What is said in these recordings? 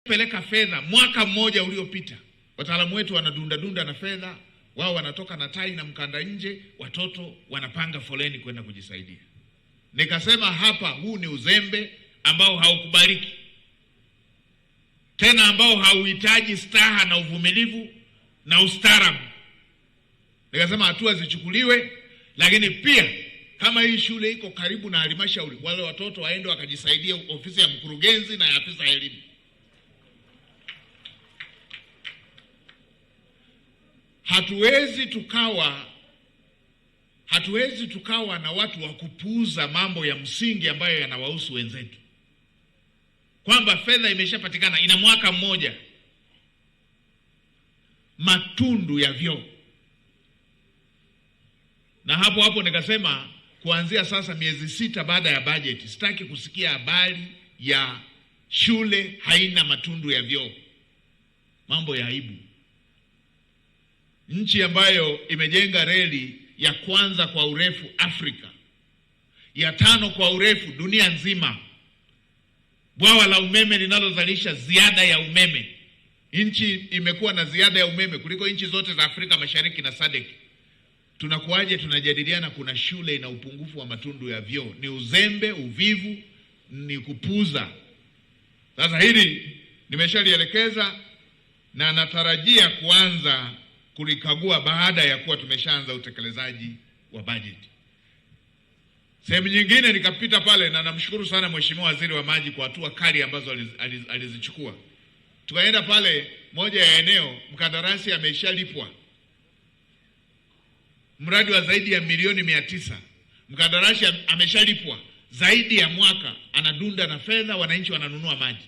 peleka fedha mwaka mmoja uliopita. Wataalamu wetu wanadunda na fedha, wao wanatoka na tai na mkanda nje, watoto wanapanga foleni kwenda kujisaidia. Nikasema hapa, huu ni uzembe ambao haukubaliki tena, ambao hauhitaji staha na uvumilivu na ustaarabu. Nikasema hatua zichukuliwe, lakini pia kama hii shule iko karibu na halmashauri, wale watoto waende wakajisaidia ofisi ya mkurugenzi na afisa elimu. Hatuwezi tukawa na watu wa kupuuza mambo ya msingi ambayo yanawahusu wenzetu, kwamba fedha imeshapatikana, ina mwaka mmoja. Matundu ya vyoo. Na hapo nikasema kuanzia sasa, miezi 6 baada ya bajeti, sitaki kusikia habari ya shule haina matundu ya vyoo. Mambo ya aibu. Nchi ambayo imejenga reli ya kwanza kwa urefu Afrika, ya 5 kwa urefu dunia nzima, bwawa la umeme linalozalisha ziada ya umeme. Nchi imekuwa na ziada ya umeme kuliko nchi zote za Afrika Mashariki na SADC. Tunakuaje tunajadiliana kuna shule ina upungufu wa matundu ya vyoo? Ni uzembe, uvivu, ni kupuza. Sasa hili nimeshalielekeza na natarajia kuanza kulikagua baada ya kuwa tumeshaanza utekelezaji wa bajeti. Sehemu nyingine nikapita pale, na namshukuru sana Mheshimiwa Waziri wa Maji kwa hatua kali ambazo alizichukua. Tukaenda pale moja ya eneo, mkandarasi ameshalipwa mradi wa zaidi ya milioni 900. Mkandarasi ameshalipwa zaidi ya mwaka, anadunda na fedha, wananchi wananunua maji.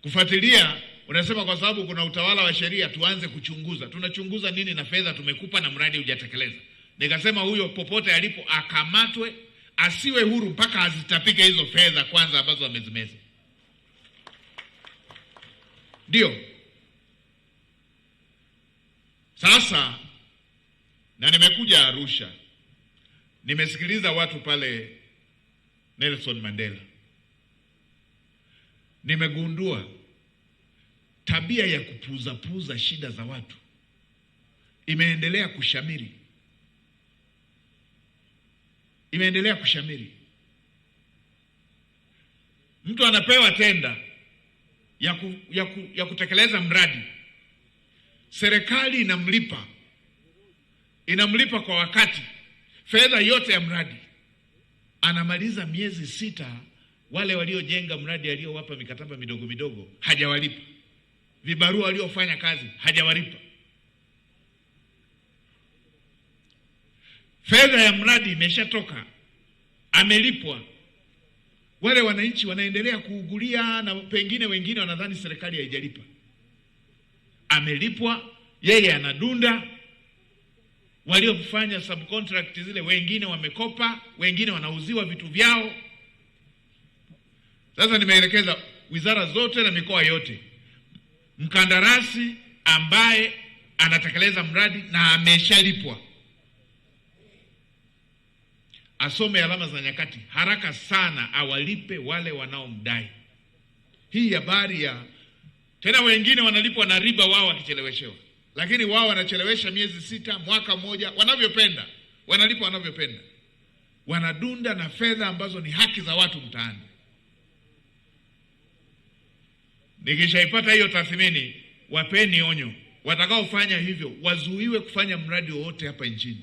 Kufuatilia, unasema kwa sababu kuna utawala wa sheria tuanze kuchunguza. Tunachunguza nini na fedha tumekupa na mradi hujatekeleza? Nikasema huyo popote alipo akamatwe, asiwe huru mpaka azitapike hizo fedha kwanza ambazo amezimeza. Ndio. Sasa na nimekuja Arusha, nimesikiliza watu pale Nelson Mandela. Nimegundua tabia ya kupuza shida za watu imeendelea kushamiri. Mtu anapewa tenda ya kutekeleza mradi, serikali inamlipa kwa wakati fedha yote ya mradi, anamaliza miezi 6, wale waliojenga mradi aliowapa mikataba midogo hajawalipa, vibarua waliofanya kazi hajawalipa. Fedha ya mradi imeshatoka, amelipwa, wale wananchi wanaendelea kuugulia, na pengine wengine wanadhani serikali haijalipa. Amelipwa, yeye anadunda. Waliofanya subcontract zile wengine wamekopa, wengine wanauziwa vitu vyao. Sasa nimeelekeza wizara zote na mikoa yote, mkandarasi ambaye anatekeleza mradi na ameshalipwa asome alama za nyakati haraka sana, awalipe wale wanaomdai. Hii habari ya tena wengine wanalipwa na riba wao wakicheleweshewa, lakini wao wanachelewesha miezi 6, mwaka mmoja, wanavyopenda, wanalipa wanavyopenda. Wanadunda na fedha ambazo ni haki za watu mtaani. Nikishaipata hiyo tathmini, wapeni onyo. Watakaofanya hivyo wazuiwe kufanya mradi wowote hapa nchini.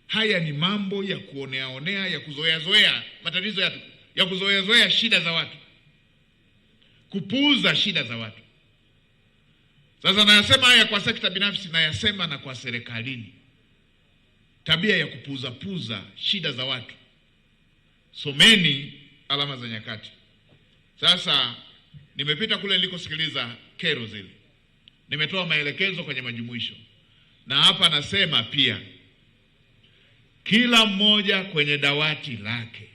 Haya ni mambo ya kuonea, ya kuzoea matatizo ya kuzoea shida za watu, kupuuza shida za watu. Sasa nayasema haya kwa sekta binafsi, nayasema na kwa serikalini. Tabia ya kupuuza shida za watu. Someni alama za nyakati. Sasa nimepita kule nilikosikiliza kero zile, nimetoa maelekezo kwenye majumuisho, na hapa nasema pia kila mmoja kwenye dawati lake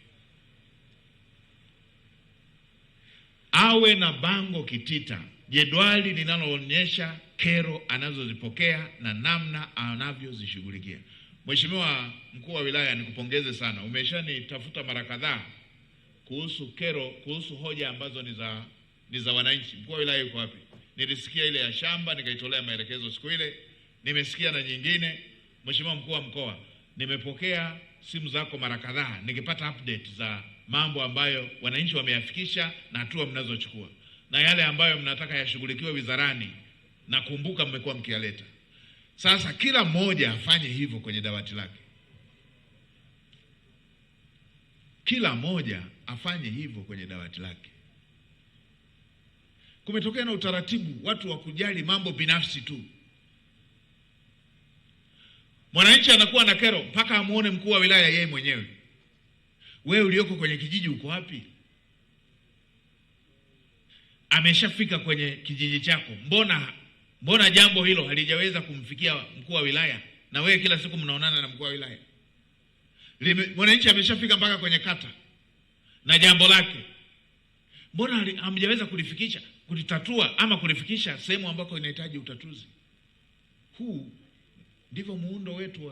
awe na bango kitita, jedwali linaloonyesha kero anazozipokea na namna anavyozishughulikia. Mheshimiwa Mkuu wa Wilaya, nikupongeze sana. Umeshanitafuta mara kadhaa kuhusu hoja ambazo ni za wananchi. Mkuu wa wilaya yuko wapi? Nilisikia ile ya shamba nikaitolea maelekezo siku ile. Nimesikia na nyingine. Mheshimiwa mkuu wa mkoa, nimepokea simu zako mara kadhaa nikipata update za mambo ambayo wananchi wameyafikisha na hatua mnazochukua, na yale ambayo mnataka yashughulikiwe wizarani, na kumbuka mmekuwa mkialeta. Sasa kila mmoja afanye hivyo kwenye dawati lake. Kila mmoja afanye hivyo kwenye dawati lake. Kumetokea na utaratibu watu wa kujali mambo binafsi tu. Mwananchi anakuwa na kero mpaka amuone mkuu wa wilaya yeye mwenyewe. Wewe ulioko kwenye kijiji uko wapi? Ameshafika kwenye kijiji chako. Mbona jambo hilo halijaweza kumfikia mkuu wa wilaya? Na wewe kila siku mnaonana na mkuu wa wilaya. Mwananchi ameshafika mpaka kwenye kata na jambo lake. Mbona hamjaweza kulitatua ama kulifikisha sehemu ambako inahitaji utatuzi? Huu ndivyo muundo wetu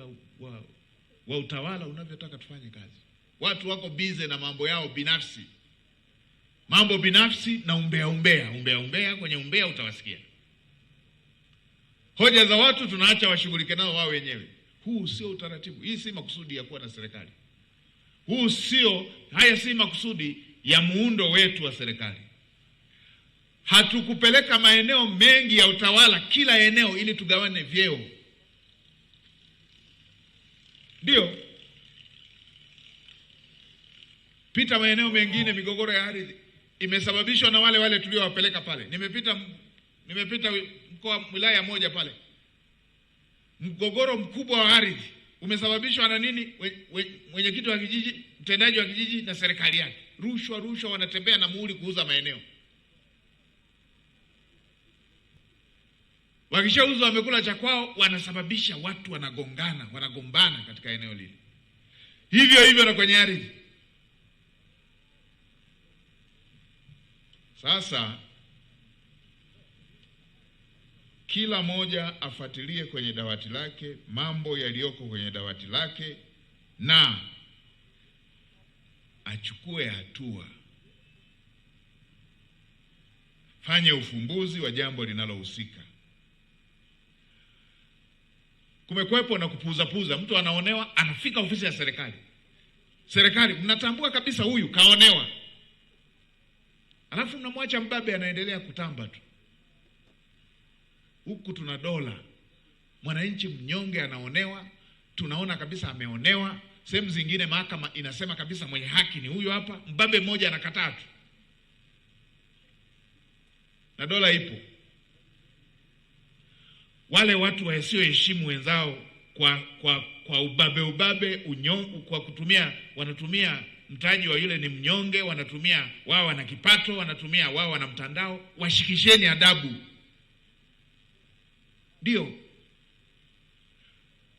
wa utawala unavyotaka tufanye kazi. Watu wako busy na mambo yao binafsi. Mambo binafsi na umbea kwenye umbea utawasikia. Hoja za watu tunaacha washughulike nao wao wenyewe. Huu sio utaratibu. Hii si makusudi ya kuwa na serikali. Haya si makusudi ya muundo wetu wa serikali. Hatukupeleka maeneo mengi ya utawala kila eneo ili tugawane vyeo. Ndio. Pita maeneo mengine, migogoro ya ardhi imesababishwa na wale tuliowapeleka pale. Nimepita mkoa wilaya moja pale. Mgogoro mkubwa wa ardhi umesababishwa na nini? Mwenyekiti wa kijiji, mtendaji wa kijiji na serikali yake. Rushwa wanatembea na muhuri kuuza maeneo. Wakishauza wamekula cha kwao, wanasababisha watu wanagombana katika eneo lile. Hivyo na kwenye ardhi. Sasa kila moja afuatilie kwenye dawati lake mambo yaliyoko kwenye dawati lake na achukue hatua. Fanye ufumbuzi wa jambo linalohusika. Kumekwepo na kupuuza. Mtu anaonewa, anafika ofisi ya serikali mnatambua kabisa huyu kaonewa, alafu mnamwacha mbabe anaendelea kutamba tu. Huku tuna dola. Mwananchi mnyonge anaonewa, tunaona kabisa ameonewa. Sehemu zingine mahakama inasema kabisa mwenye haki ni huyo hapa, mbabe mmoja anakataa tu. Na dola ipo. Wale watu wasioheshimu wenzao kwa ubabe unyonge, wanatumia mtaji wa yule ni mnyonge, wanatumia wao wana kipato, wanatumia wao wana mtandao. Washikisheni adabu. Ndio.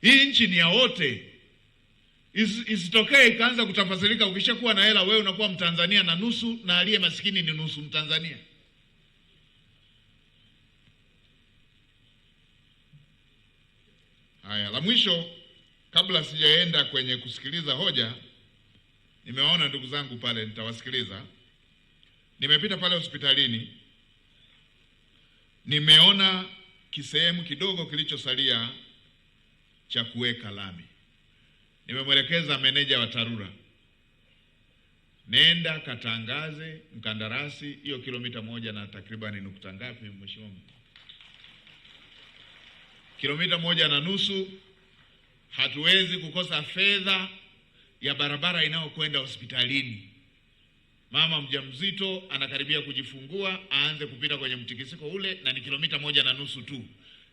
Hii nchi ni ya wote. Isitokee ikaanza kutafasirika ukishakuwa na hela wewe unakuwa Mtanzania na nusu, na aliye maskini ni nusu Mtanzania. Haya, la mwisho kabla sijaenda kwenye kusikiliza hoja, nimewaona ndugu zangu pale, nitawasikiliza. Nimepita pale hospitalini, nimeona kisehemu kidogo kilichosalia cha kuweka lami. Nimemwelekeza meneja wa TARURA, nenda katangaze mkandarasi hiyo kilomita 1 na takriban nukta ngapi mheshimiwa? Kilomita 1.5. Hatuwezi kukosa fedha ya barabara inayokwenda hospitalini. Mama mjamzito anakaribia kujifungua, aanze kupita kwenye mtikisiko ule, na ni kilomita 1.5 tu.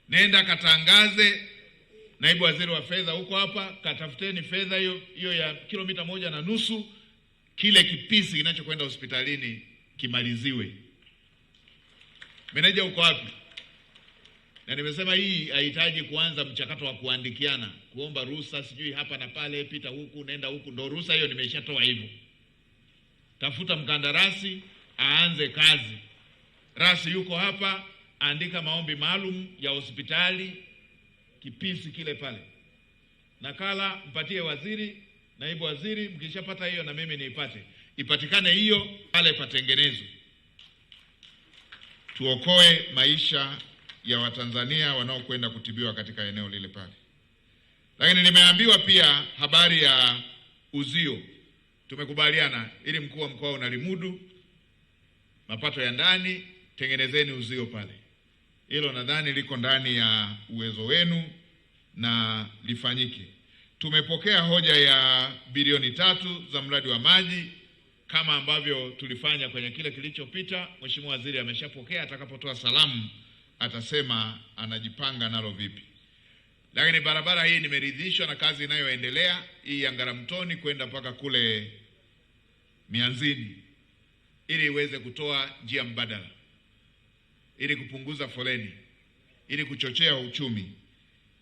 Nenda katangaze. Naibu waziri wa fedha huko hapa, katafuteni fedha hiyo ya kilomita 1.5, kile kipisi kinachokwenda hospitalini kimaliziwe. Meneja huko wapi? Na nimesema hii haihitaji kuanza mchakato wa kuandikiana, kuomba ruhusa sijui hapa na pale, pita huku nenda huku. Ndio ruhusa hiyo nimeshatoa hivyo. Tafuta mkandarasi aanze kazi. Rasi yuko hapa, andika maombi maalum ya hospitali, kipisi kile pale. Nakala mpatie waziri, naibu waziri, mkishapata hiyo na mimi niipate. ipatikane hiyo pale, patengenezwe, tuokoe maisha ya Watanzania wanaokwenda kutibiwa katika eneo lile pale. Lakini nimeambiwa pia habari ya uzio. Tumekubaliana ili mkuu wa mkoa unalimudu mapato ya ndani, tengenezeni uzio pale. Hilo nadhani liko ndani ya uwezo wenu na lifanyike. Tumepokea hoja ya bilioni 3 za mradi wa maji kama ambavyo tulifanya kwenye kile kilichopita. Mheshimiwa Waziri ameshapokea, atakapotoa salamu atasema anajipanga nalo vipi. Lakini barabara hii nimeridhishwa na kazi inayoendelea, hii ya Ngaramtoni kwenda mpaka kule Mianzini, ili iweze kutoa njia mbadala, ili kupunguza foleni, ili kuchochea uchumi.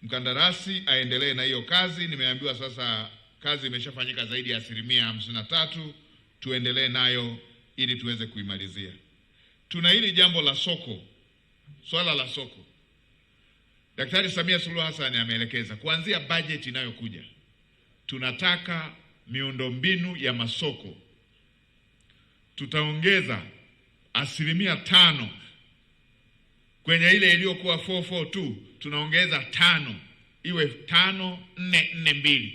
Mkandarasi aendelee na hiyo kazi. Nimeambiwa sasa kazi imeshafanyika zaidi ya 53%, tuendelee nayo ili tuweze kuimalizia. Tuna hili jambo la soko, swala la soko. Daktari Samia Suluhu Hassan ameelekeza kuanzia bajeti inayokuja, tunataka miundombinu ya masoko tutaongeza 5% kwenye ile iliyokuwa 442, tunaongeza 5, iwe 5,442.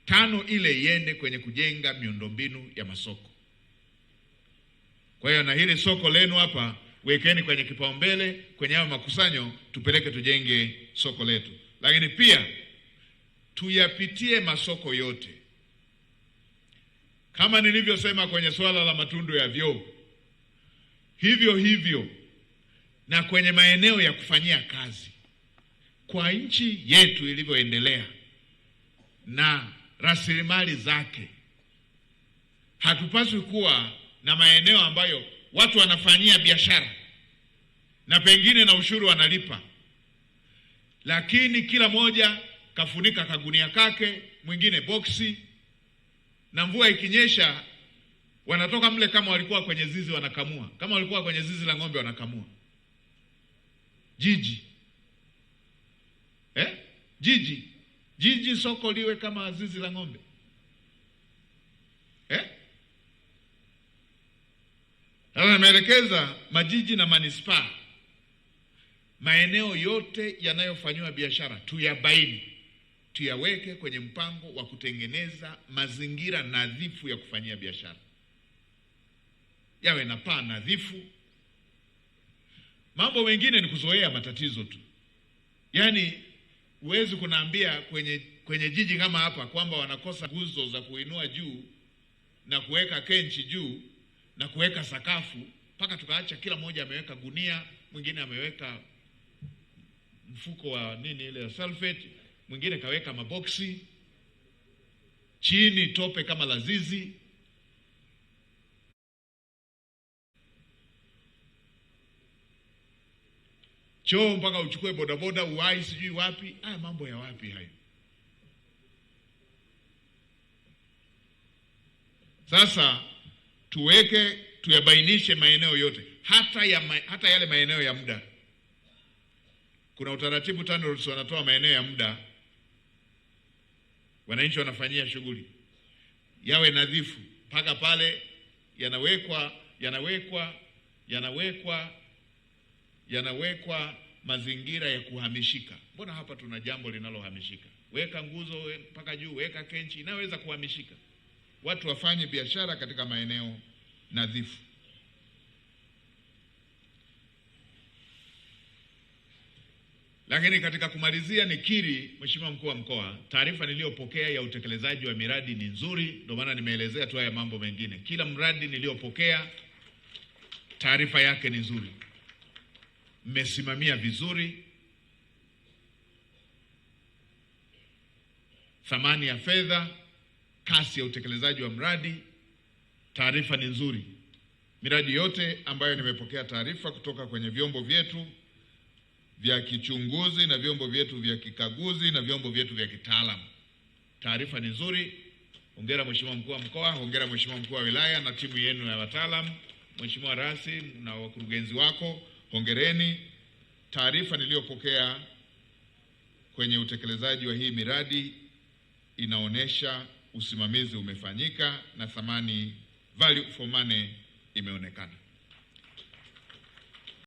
5 ile iende kwenye kujenga miundombinu ya masoko. Kwa hiyo na hili soko lenu hapa wekeni kwenye kipaumbele, kwenye hayo makusanyo tupeleke tujenge soko letu. Lakini pia tuyapitie masoko yote. Kama nilivyosema kwenye swala la matundu ya vyoo, hivyo hivyo na kwenye maeneo ya kufanyia kazi. Kwa nchi yetu ilivyoendelea na rasilimali zake, hatupaswi kuwa na maeneo ambayo watu wanafanyia biashara na pengine na ushuru wanalipa, lakini kila moja kafunika kagunia kake, mwingine boksi, na mvua ikinyesha wanatoka mle kama walikuwa kwenye zizi wanakamua, kama walikuwa kwenye zizi la ng'ombe wanakamua. Jiji soko liwe kama zizi la ng'ombe. Sasa nimeelekeza majiji na manispaa, maeneo yote yanayofanywa biashara tuyabaini, tuyaweke kwenye mpango wa kutengeneza mazingira nadhifu ya kufanyia biashara, yawe na paa nadhifu. Mambo mengine ni kuzoea matatizo tu. Yaani huwezi kunaambia kwenye jiji kama hapa kwamba wanakosa nguzo za kuinua juu na kuweka kenchi juu na kuweka sakafu, mpaka tukaacha kila mmoja ameweka gunia, mwingine ameweka mfuko wa nini ile ya sulfate, mwingine kaweka maboksi, chini tope kama lazizi. Choo mpaka uchukue bodaboda uwai sijui wapi. Haya mambo ya wapi hayo? Sasa tuyabainishe maeneo yote, hata yale maeneo ya muda. Kuna utaratibu TANROADS wanatoa maeneo ya muda, wananchi wanafanyia shughuli, yawe nadhifu mpaka pale yanawekwa mazingira ya kuhamishika. Mbona hapa tuna jambo linalohamishika? Weka nguzo mpaka juu, weka kenchi inaweza kuhamishika. Watu wafanye biashara katika maeneo nadhifu. Lakini katika kumalizia, nikiri Mheshimiwa Mkuu wa Mkoa, taarifa niliyopokea ya utekelezaji wa miradi ni nzuri, ndio maana nimeelezea tu haya mambo mengine. Kila mradi niliyopokea taarifa yake ni nzuri. Mmesimamia vizuri, thamani ya fedha, kasi ya utekelezaji wa mradi, taarifa ni nzuri. Miradi yote ambayo nimepokea taarifa kutoka kwenye vyombo vyetu vya kichunguzi na vyombo vyetu vya kikaguzi na vyombo vyetu vya kitaalamu, taarifa ni nzuri. Hongera Mheshimiwa Mkuu wa Mkoa, hongera Mheshimiwa Mkuu wa Wilaya na timu yenu ya wataalamu, Mheshimiwa Rasi na wakurugenzi wako, hongereni. Taarifa niliyopokea kwenye utekelezaji wa hii miradi inaonesha usimamizi umefanyika na thamani value for money imeonekana.